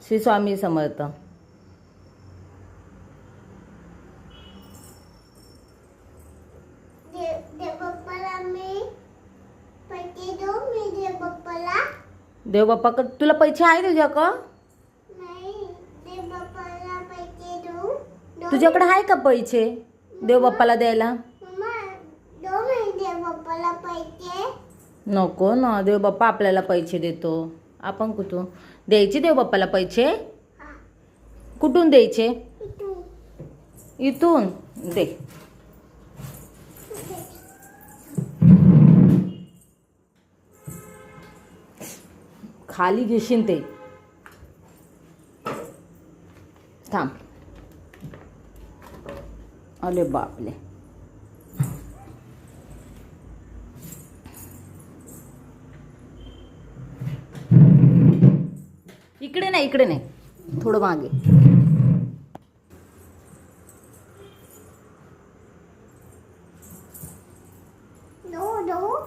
श्री स्वामी समर्थ. देव बाप्पा तुला पैसे आहे तुझ्याकडं? तुझ्याकडे आहे का पैसे देव बाप्पाला द्यायला? नको ना, देव बाप्पा आपल्याला पैसे देतो. आपण कुठून द्यायचे देव बाप्पाला पैसे? कुठून द्यायचे? इथून दे. खाली घेशील ते. थांब. अरे बापले. इकडे नाही, इकडे नाही, थोडं मागे.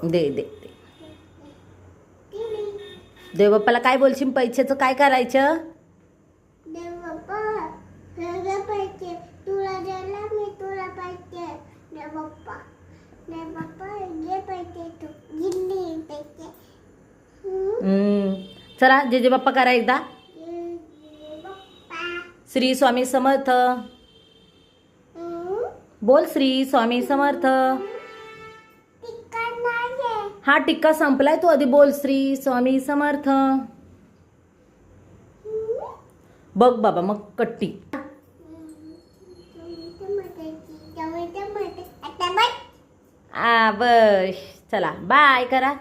दे दे दे. देव बाप्पाला काय बोलशील? पैशाचं काय करायचं? देव बाप्पा पैसे तुला द्यायला, मी तुला पैसे. देव बाप्पा घे पैसे, तू गिल्ली पैसे. चला जे बाप्पा करा एकदा. श्री स्वामी समर्थ बोल. श्री स्वामी समर्थ. हा टिक्का संपलाय, तू आधी बोल श्री स्वामी समर्थ. बघ बाबा मग कट्टी. बस चला बाय करा.